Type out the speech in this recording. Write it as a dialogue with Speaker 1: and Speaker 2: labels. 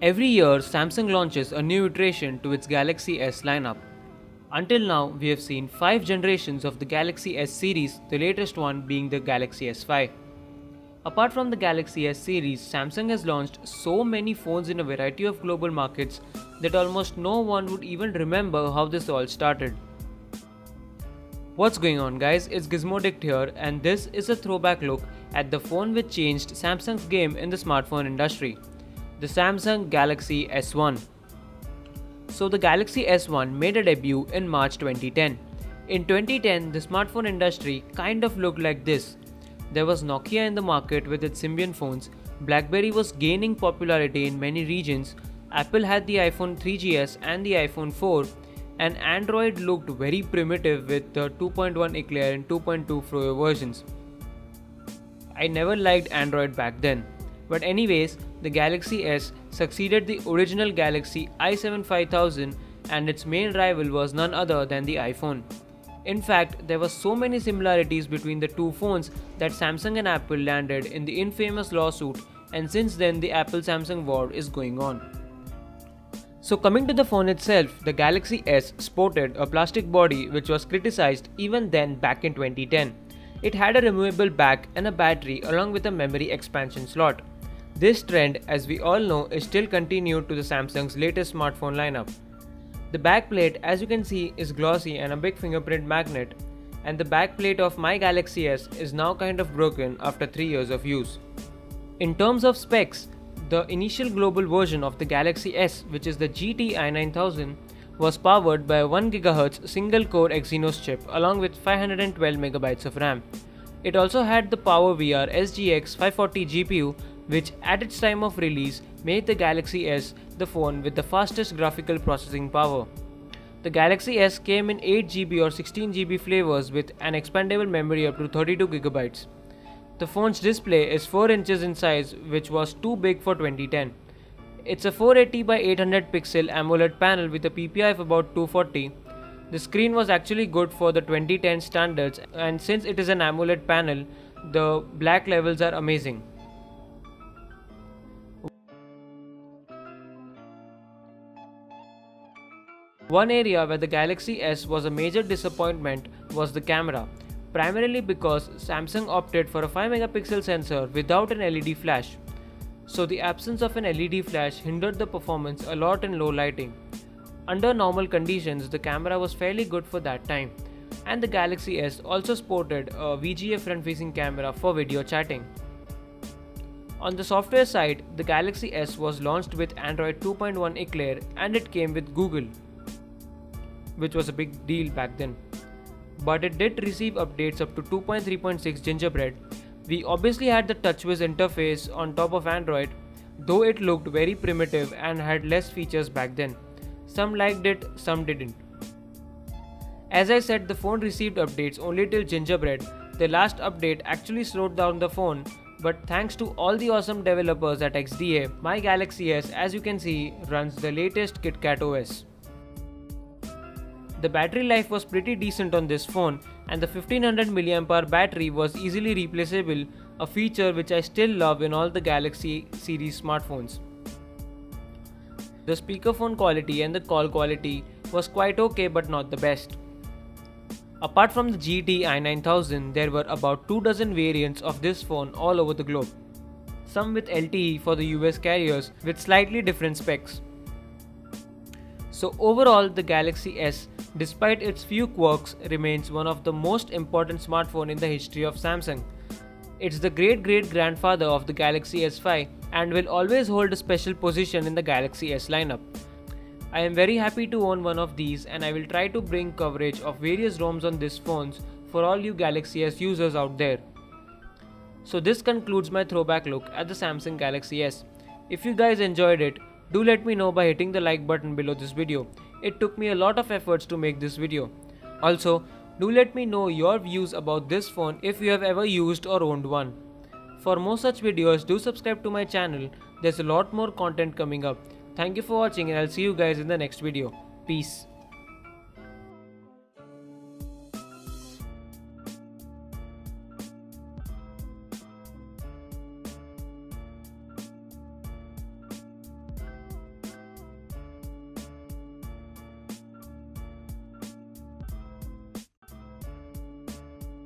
Speaker 1: Every year, Samsung launches a new iteration to its Galaxy S lineup. Until now, we have seen 5 generations of the Galaxy S series, the latest one being the Galaxy S5. Apart from the Galaxy S series, Samsung has launched so many phones in a variety of global markets that almost no one would even remember how this all started. What's going on guys, it's Gizmodict here and this is a throwback look at the phone which changed Samsung's game in the smartphone industry. The Samsung Galaxy S1. So the Galaxy S1 made a debut in March 2010. In 2010, the smartphone industry kind of looked like this. There was Nokia in the market with its Symbian phones, BlackBerry was gaining popularity in many regions, Apple had the iPhone 3GS and the iPhone 4, and Android looked very primitive with the 2.1 Eclair and 2.2 Froyo versions. I never liked Android back then. But anyways, the Galaxy S succeeded the original Galaxy i7 and its main rival was none other than the iPhone. In fact, there were so many similarities between the two phones that Samsung and Apple landed in the infamous lawsuit, and since then the Apple-Samsung war is going on. So coming to the phone itself, the Galaxy S sported a plastic body which was criticized even then back in 2010. It had a removable back and a battery along with a memory expansion slot. This trend, as we all know, is still continued to the Samsung's latest smartphone lineup. The backplate, as you can see, is glossy and a big fingerprint magnet, and the backplate of my Galaxy S is now kind of broken after 3 years of use. In terms of specs, the initial global version of the Galaxy S, which is the GT-I 9000, was powered by a 1 GHz single-core Exynos chip along with 512 MB of RAM. It also had the PowerVR SGX 540 GPU, which at its time of release made the Galaxy S the phone with the fastest graphical processing power. The Galaxy S came in 8GB or 16GB flavors with an expandable memory up to 32GB. The phone's display is 4 inches in size, which was too big for 2010. It's a 480 by 800 pixel AMOLED panel with a PPI of about 240. The screen was actually good for the 2010 standards, and since it is an AMOLED panel, the black levels are amazing. One area where the Galaxy S was a major disappointment was the camera, primarily because Samsung opted for a 5-megapixel sensor without an LED flash. So the absence of an LED flash hindered the performance a lot in low lighting. Under normal conditions, the camera was fairly good for that time, and the Galaxy S also sported a VGA front-facing camera for video chatting. On the software side, the Galaxy S was launched with Android 2.1 Eclair and it came with Google, which was a big deal back then. But it did receive updates up to 2.3.6 Gingerbread. We obviously had the TouchWiz interface on top of Android, though it looked very primitive and had less features back then. Some liked it, some didn't. As I said, the phone received updates only till Gingerbread. The last update actually slowed down the phone, but thanks to all the awesome developers at XDA, my Galaxy S, as you can see, runs the latest KitKat OS. The battery life was pretty decent on this phone, and the 1500 mAh battery was easily replaceable, a feature which I still love in all the Galaxy series smartphones. The speakerphone quality and the call quality was quite okay but not the best. Apart from the GT-I 9000, there were about 24 variants of this phone all over the globe. Some with LTE for the US carriers with slightly different specs. So overall, the Galaxy S, despite its few quirks, remains one of the most important smartphones in the history of Samsung. It's the great-great-grandfather of the Galaxy S5 and will always hold a special position in the Galaxy S lineup. I am very happy to own one of these, and I will try to bring coverage of various ROMs on these phones for all you Galaxy S users out there. So this concludes my throwback look at the Samsung Galaxy S. If you guys enjoyed it, do let me know by hitting the like button below this video. It took me a lot of efforts to make this video. Also, do let me know your views about this phone if you have ever used or owned one. For more such videos, do subscribe to my channel. There's a lot more content coming up. Thank you for watching and I'll see you guys in the next video. Peace.